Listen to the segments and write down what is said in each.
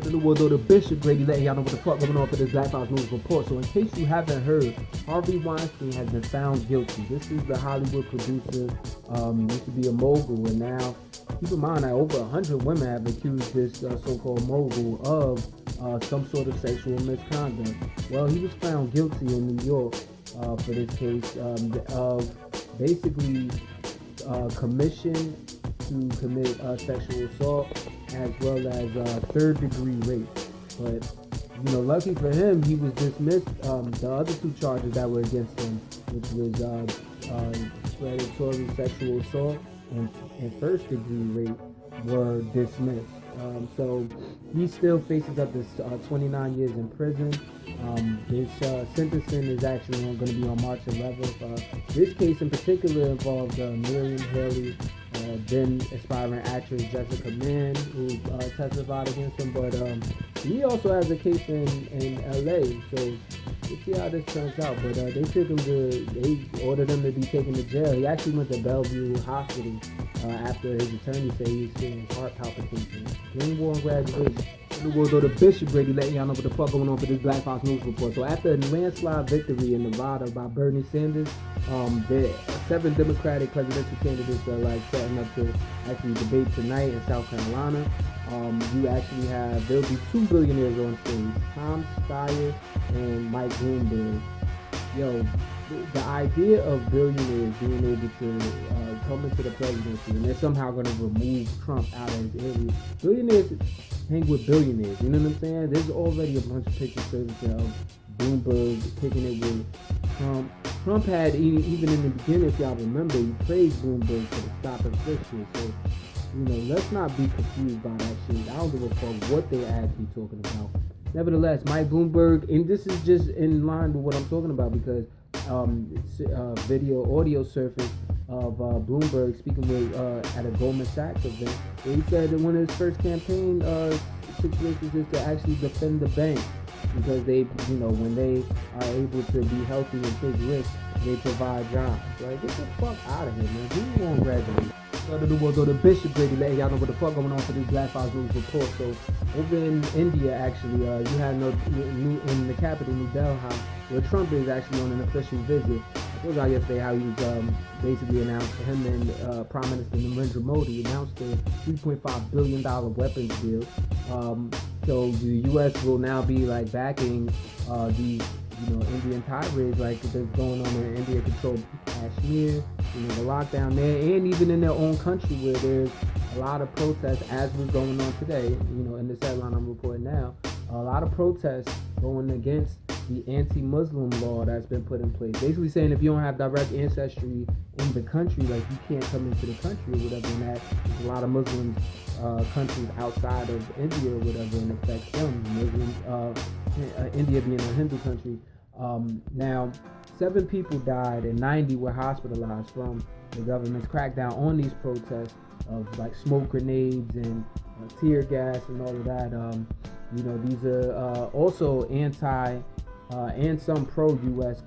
In the world of the Bishop Grady letting y'all know what the fuck going on for this Black House News Report. So in case you haven't heard, Harvey Weinstein has been found guilty. This is the Hollywood producer, used to be a mogul, and now keep in mind that over 100 women have accused this so-called mogul of some sort of sexual misconduct. Well, he was found guilty in New York for this case of basically commission to commit sexual assault as well as third-degree rape. But lucky for him, he was dismissed. The other two charges that were against him, which was predatory sexual assault and first-degree rape, were dismissed. So he still faces up to 29 years in prison. His sentencing is actually going to be on March 11th. This case in particular involved Miriam Haley, then aspiring actress Jessica Mann, who testified against him. But he also has a case in LA, so we'll see how this turns out. But they ordered him to be taken to jail. He actually went to Bellevue Hospital after his attorney said he experienced heart palpitations. Green War and graduation. In the world of the Bishop Grady letting y'all know what the fuck going on for this Black House News Report. So after a landslide victory in Nevada by Bernie Sanders, the 7 Democratic presidential candidates are setting up to actually debate tonight in South Carolina. There'll be 2 billionaires on stage, Tom Steyer and Mike Bloomberg. The idea of billionaires being able to come into the presidency and they're somehow going to remove Trump out of his area. Billionaires hang with billionaires, you know what I'm saying? There's already a bunch of pictures surfacing of Bloomberg kicking it with Trump. Trump had, even in the beginning, if y'all remember, he praised Bloomberg for the stop and frisk shit. So, let's not be confused by that shit. I don't give a fuck what they're actually talking about. Nevertheless, Mike Bloomberg, and this is just in line with what I'm talking about because audio surfaced of Bloomberg speaking with at a Goldman Sachs event, where he said that one of his first campaign situations is to actually defend the bank because they, when they are able to be healthy and take risks, they provide jobs. Like, get the fuck out of here, man. Who won't graduate? The world of the Bishop Grady letting y'all know what the fuck going on for this Black House News Report. So over in India, actually, you had in the capital, New Delhi, where Trump is actually on an official visit. I told y'all yesterday how he was basically announced, him and Prime Minister Narendra Modi announced a $3.5 billion weapons deal. So the U.S. will now be backing the Indian tirades that's going on in India-controlled Kashmir, the lockdown there, and even in their own country where there's a lot of protests, as was going on today, in this headline I'm reporting now, a lot of protests going against the anti-Muslim law that's been put in place. Basically saying if you don't have direct ancestry in the country, you can't come into the country or whatever, and that there's a lot of Muslims, countries outside of India or whatever, and affects them. Muslims, India being a Hindu country. Now, 7 people died and 90 were hospitalized from the government's crackdown on these protests of smoke grenades and tear gas and all of that. These are also anti and some pro-U.S.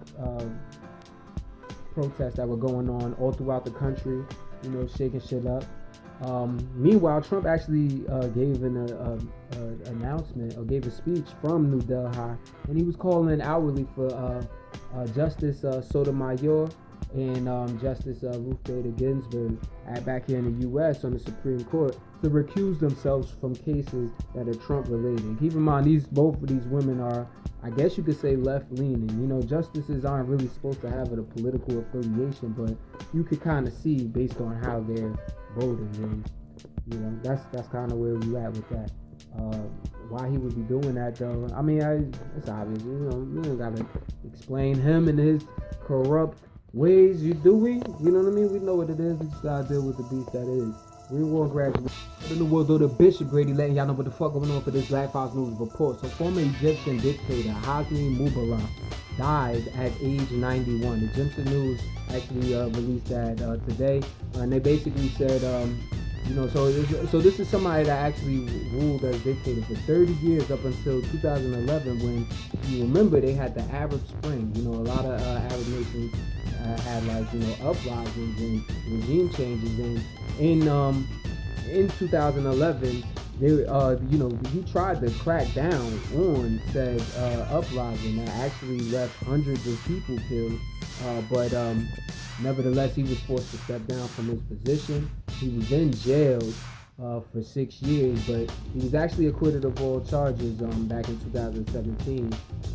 Protests that were going on all throughout the country, shaking shit up. Meanwhile, Trump actually gave an announcement or gave a speech from New Delhi, and he was calling outwardly for Justice Sotomayor and Justice Ruth Bader Ginsburg back here in the U.S. on the Supreme Court to recuse themselves from cases that are Trump-related. Keep in mind, both of these women are, I guess you could say, left-leaning. Justices aren't really supposed to have a political affiliation, but you could kind of see based on how they're voting. And, that's kind of where we at with that. Why he would be doing that, though, I mean, it's obvious. We don't gotta explain him and his corrupt ways. Do we? You know what I mean? We know what it is. We just gotta deal with the beast that is. We won't graduate. In the world of the Bishop Grady letting y'all know what the fuck going on for this Black House News Report. So former Egyptian dictator Hosni Mubarak died at age 91. Egyptian Newz actually released that today, and they basically said, so this is somebody that actually ruled as dictator for 30 years up until 2011, when you remember they had the Arab Spring. A lot of Arab nations had uprisings and regime changes, and in 2011 he tried to crack down on said uprising that actually left hundreds of people killed. But nevertheless, he was forced to step down from his position. He was then jailed for 6 years, but he was actually acquitted of all charges back in 2017.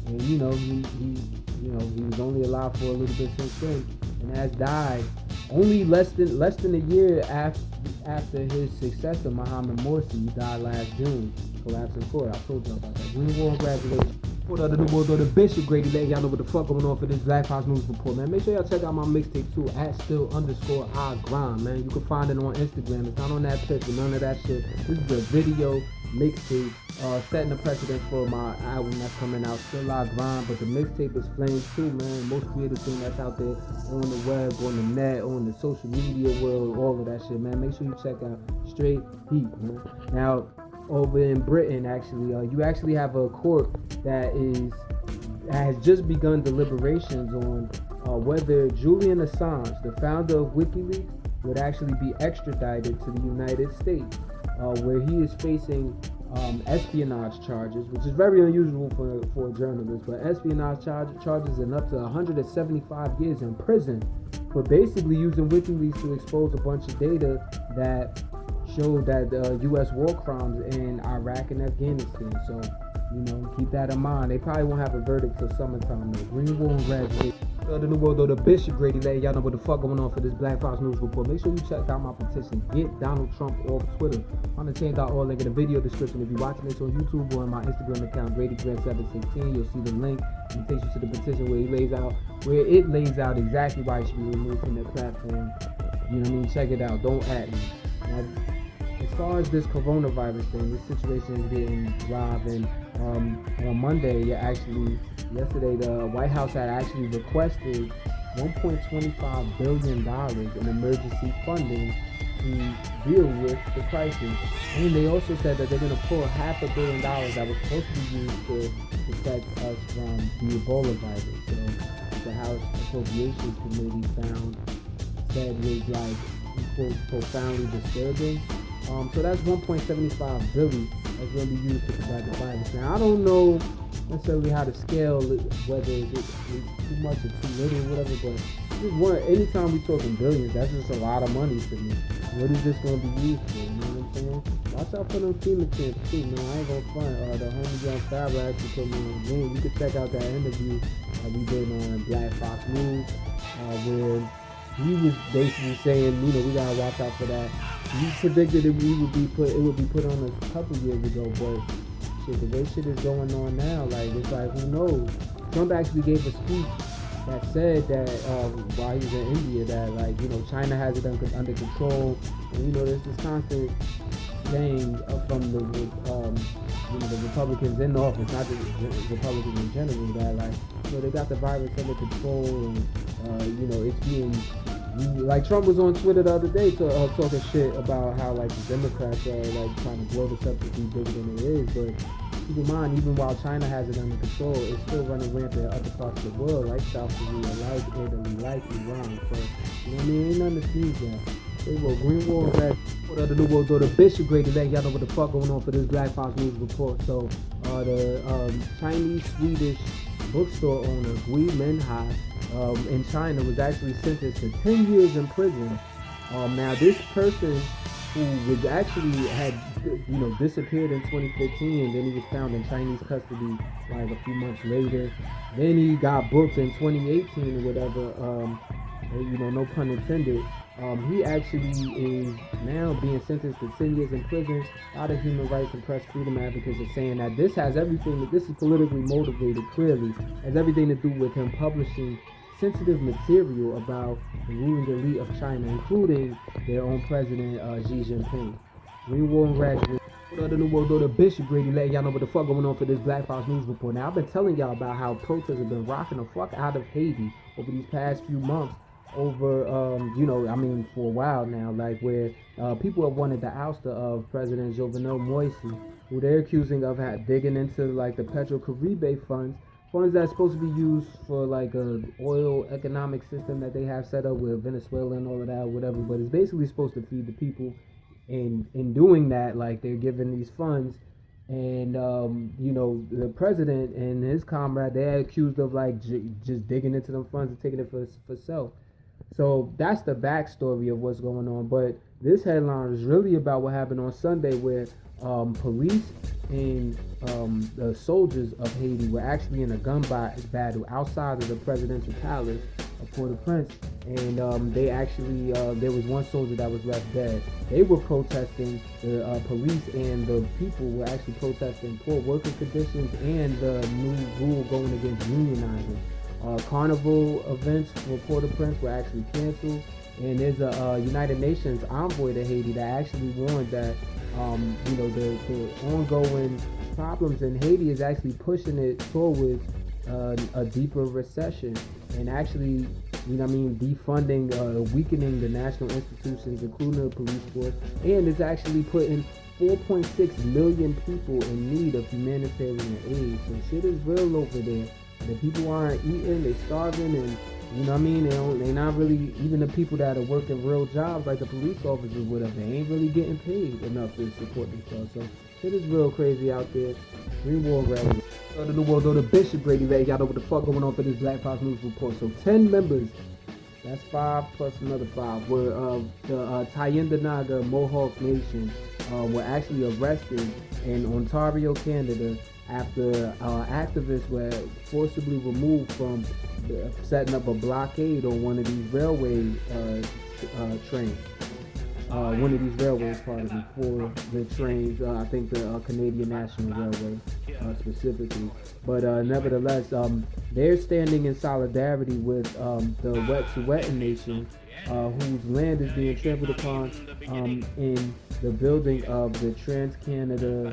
And he was only alive for a little bit since then, and has died only less than a year after his successor Mohamed Morsi. He died last June, collapsed in court. I told y'all about that. Green Wall graduation. The Bishop Grady letting y'all know what the fuck going on for this Black Fox News Report, man. Make sure y'all check out my mixtape too, at @still_I grind, man. You can find it on Instagram. It's not on that picture, none of that shit. This is a video mixtape, setting the precedent for my album that's coming out, Still I Grind. But the mixtape is flames too, man. Most creative thing that's out there on the web, on the net, on the social media world, all of that shit, man. Make sure you check out Straight Heat, man. Now, over in Britain, actually, you actually have a court that has just begun deliberations on whether Julian Assange, the founder of WikiLeaks, would actually be extradited to the United States, where he is facing espionage charges, which is very unusual for a journalist, but espionage charges and up to 175 years in prison for basically using WikiLeaks to expose a bunch of data that showed that U.S. war crimes in Iraq and Afghanistan. So, keep that in mind. They probably won't have a verdict till summertime though. Green Wall graduation. The New World, the Bishop Grady letting y'all know what the fuck going on for this Black Fox News Report. Make sure you check out my petition. Get Donald Trump off Twitter. On the change.org link in the video description. If you're watching this on YouTube or on my Instagram account, GradyGrant716, you'll see the link and it takes you to the petition where it lays out exactly why it should be removed from their platform. You know what I mean? Check it out. Don't at me. Now, as far as this coronavirus thing, this situation is getting live, and on Monday, yesterday, the White House had actually requested $1.25 billion in emergency funding to deal with the crisis. And they also said that they're going to pull $500 million that was supposed to be used to protect us from the Ebola virus. So the House Appropriations Committee said was like, in quotes, profoundly disturbing. So that's $1.75 billion that's going to be used to combat the virus. Now, I don't know necessarily how to scale it, whether it's too much or too little or whatever, but anytime we talking billions, that's just a lot of money to me. What is this going to be used for? You know what I'm saying? Watch out for them FEMA camps too, man. I ain't going to front. The homie Young Farrah actually put me on the game. You can check out that interview we did on Black Fox News, where he was basically saying, we gotta watch out for that. He predicted it would be put on a couple years ago, but shit, the way shit is going on now, like it's like who knows? Trump actually gave a speech that said that while he was in India, that China has it under control, and there's this constant saying from the Republicans in office, not the Republicans in general, that they got the virus under control, and it's being, like Trump was on Twitter the other day talking shit about how the Democrats are trying to blow this up to be bigger than it is. But keep in mind, even while China has it under control, it's still running rampant in other parts of the world, like South Korea, like Italy, like Iran. So ain't nothing to sneeze at. They will Green Wall back. The New World, the Bishop Grady letting y'all know what the fuck going on for this Black Fox News Report. So the Chinese-Swedish bookstore owner Gui Minhai in China was actually sentenced to 10 years in prison. Now this person who was actually had disappeared in 2015, and then he was found in Chinese custody a few months later. Then he got booked in 2018 or whatever. No pun intended. He actually is now being sentenced to 10 years in prison. A lot of human rights and press freedom advocates are saying that this is politically motivated, clearly, has everything to do with him publishing sensitive material about the ruling elite of China, including their own president, Xi Jinping. Green Wall graduate. The New World, the Bishop Grady letting y'all know what the fuck going on for this Black Fox News Report. Now, I've been telling y'all about how protests have been rocking the fuck out of Haiti over these past few months. Over, for a while now, where people have wanted the ouster of President Jovenel Moise, who they're accusing of digging into the Petro-Caribe funds that's supposed to be used for a oil economic system that they have set up with Venezuela and all of that, whatever. But it's basically supposed to feed the people And in doing that, like they're giving these funds, and the president and his comrade, they're accused of like just digging into them funds and taking it for self. So that's the backstory of what's going on. But this headline is really about what happened on Sunday, where police and the soldiers of Haiti were actually in a gun battle outside of the presidential palace of Port-au-Prince, and they actually there was one soldier that was left dead. They were protesting, the police and the people were actually protesting poor working conditions and the new rule going against unionizing. Carnival events for Port-au-Prince were actually canceled, and there's a United Nations envoy to Haiti that actually warned that the ongoing problems in Haiti is actually pushing it towards a deeper recession, and actually, defunding, weakening the national institutions, including the police force, and it's actually putting 4.6 million people in need of humanitarian aid. So shit is real over there. The people aren't eating, they're starving, and they're not really, even the people that are working real jobs like the police officers, whatever, they ain't really getting paid enough to support themselves. So shit is real crazy out there. Green War Rally. The New World Order Bishop Brady, y'all know what the fuck going on for this Black Fox News Report. So 10 members, that's 5 plus another 5, were the Tyendinaga Mohawk Nation were actually arrested in Ontario, Canada, after activists were forcibly removed from setting up a blockade on one of these railway trains. One of these railways, for the trains, I think the Canadian National Railway specifically. But nevertheless, they're standing in solidarity with the Wet'suwet'en Nation, whose land is being trampled upon in the building of the Trans-Canada,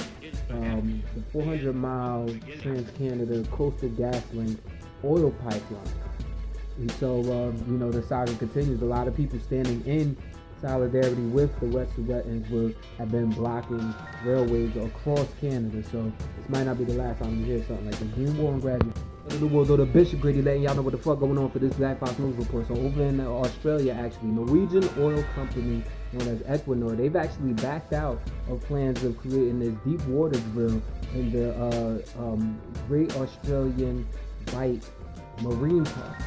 the 400-mile Trans-Canada Coastal GasLink oil pipeline. And so, the saga continues. A lot of people standing in solidarity with the Wet'suwet'ens have been blocking railways across Canada. So this might not be the last time you hear something like this. Green War and Graduation. The world, though, the Bishop Grady letting y'all know what the fuck going on for this Black Fox News Report. So over in Australia, actually, Norwegian oil company known as Equinor, they've actually backed out of plans of creating this deep water drill in the Great Australian Bight Marine Park.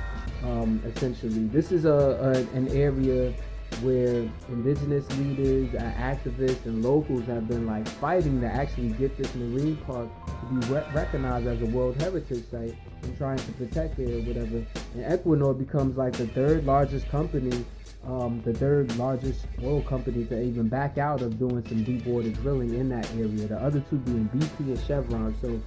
Essentially, this is an area where indigenous leaders, activists, and locals have been like fighting to actually get this marine park to be recognized as a World Heritage Site and trying to protect it or whatever. And Equinor becomes like the third largest company, the third largest oil company to even back out of doing some deep water drilling in that area. The other two being BP and Chevron. So,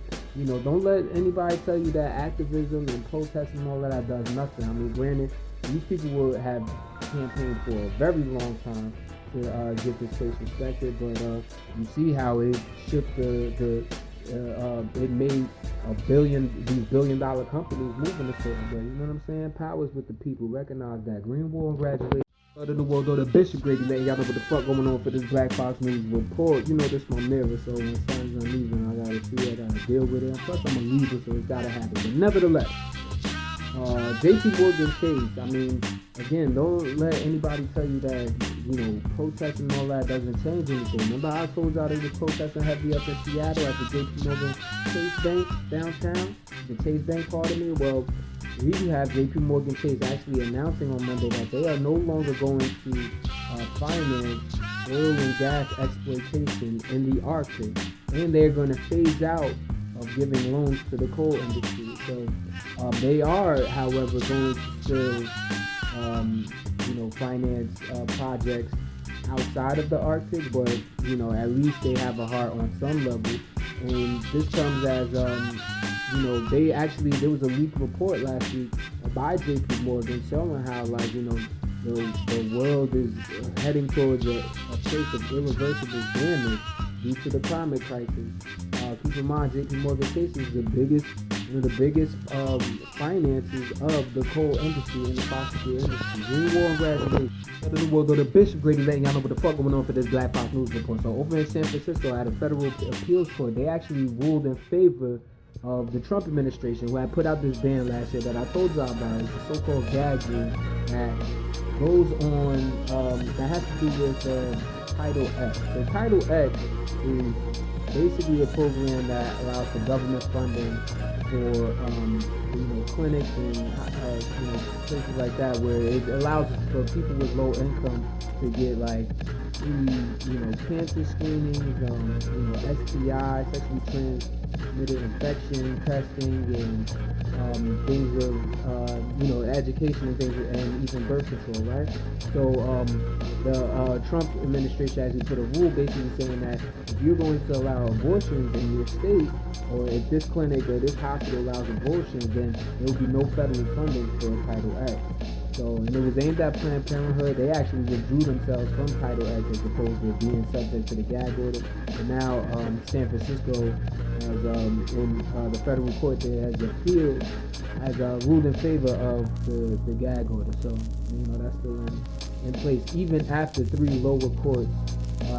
don't let anybody tell you that activism and protesting and all that does nothing. I mean, granted, these people will have campaigned for a very long time to get this place respected, but you see how it shook it made these billion-dollar companies moving a certain way. You know what I'm saying? Powers with the people. Recognize that. Green War and Graduation. The New World Order Bishop Grady letting y'all know what the fuck going on for this Black Fox News Report. This my mirror, so when something's uneven, I gotta see it, I gotta deal with it. And plus, I'm a Libra, so it's gotta happen. But nevertheless, JP Morgan Chase, I mean, again, don't let anybody tell you that, protesting and all that doesn't change anything. Remember I told y'all they was protesting heavy up in Seattle at the JP Morgan Chase Bank downtown? The Chase Bank part of me? Well, we have JP Morgan Chase actually announcing on Monday that they are no longer going to finance oil and gas exploitation in the Arctic, and they're going to phase out of giving loans to the coal industry. So they are, however, going to still, finance projects outside of the Arctic, but at least they have a heart on some level. And this comes as there was a leaked report last week by JP Morgan showing how the world is heading towards a place of irreversible damage due to the climate crisis. Keep in mind, JP Morgan Chase is one of the biggest finances of the coal industry and the fossil fuel industry. Green War and Graduation. The New World Order Bishop Grady letting y'all know what the fuck going on for this Black Fox News Report. So over in San Francisco at a federal appeals court, they actually ruled in favor of the Trump administration, who had put out this ban last year that I told y'all about. It's the so-called gag rule that goes on, that has to do with Title X. So Title X is basically a program that allows for government funding for clinics and places like that, where it allows for people with low income to get like free cancer screenings, STI, sexually transmitted infection testing, and things of education and things, and even birth control, right? So the Trump administration actually put a rule basically saying that if you're going to allow abortions in your state, or if this clinic or this hospital allows abortions, then there will be no federal funding for Title X. So, and it was aimed at Planned Parenthood. They actually withdrew themselves from Title X as opposed to being subject to the gag order. And now San Francisco has, in the federal court there, has appealed, has ruled in favor of the gag order. So, that's still in place, even after 3 lower courts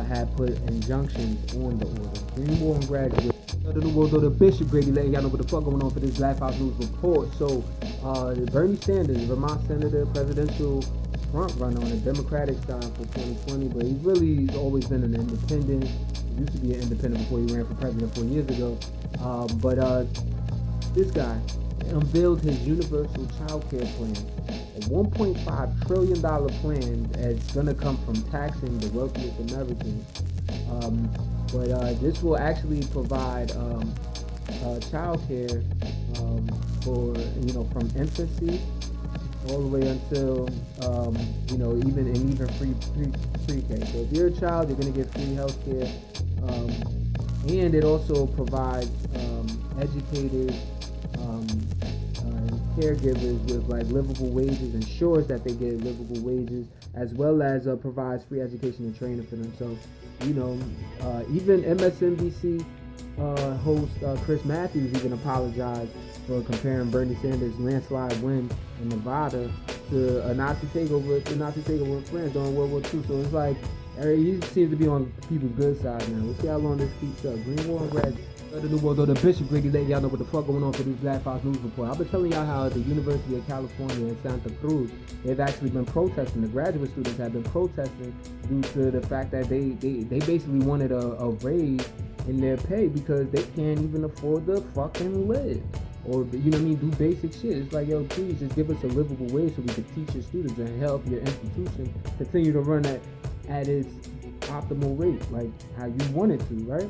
had put injunctions on the order. Greenwald and Graduate. The new world, the Bishop Grady letting y'all know what the fuck going on for this Black House News Report. So, Bernie Sanders, Vermont Senator, presidential front runner on the Democratic side for 2020, but he's really always been an independent. He used to be an independent before he ran for president 4 years ago. But this guy unveiled his universal child care plan, a $1.5 trillion plan that's going to come from taxing the wealthiest Americans. But this will actually provide child care for, from infancy all the way until, even free pre-K. So if you're a child, you're going to get free health care. And it also provides educators and caregivers with like livable wages, ensures that they get livable wages, as well as provides free education and training for them. So, even MSNBC host Chris Matthews even apologized for comparing Bernie Sanders' landslide win in Nevada to a Nazi takeover in France during World War II. So it's like he seems to be on people's good side now. We'll see how long this keeps up. Greenwald and Graduate. The new world, the Bishop Grady letting y'all know what the fuck going on for these Black House News Report. I've been telling y'all how the University of California in Santa Cruz, they've actually been protesting. The graduate students have been protesting due to the fact that they basically wanted a raise in their pay because they can't even afford to fucking live. Or, do basic shit. It's like, yo, please just give us a livable wage so we can teach your students and help your institution continue to run at its optimal rate, like how you want it to, right?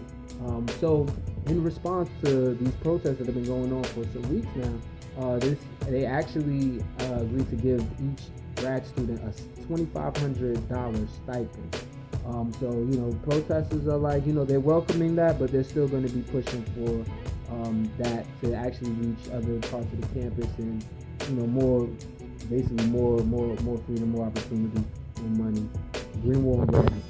So in response to these protests that have been going on for some weeks now, they actually agreed to give each grad student a $2,500 stipend. So protesters are like, they're welcoming that, but they're still going to be pushing for that to actually reach other parts of the campus and more freedom, more opportunity, more money. Greenwald and Graduate.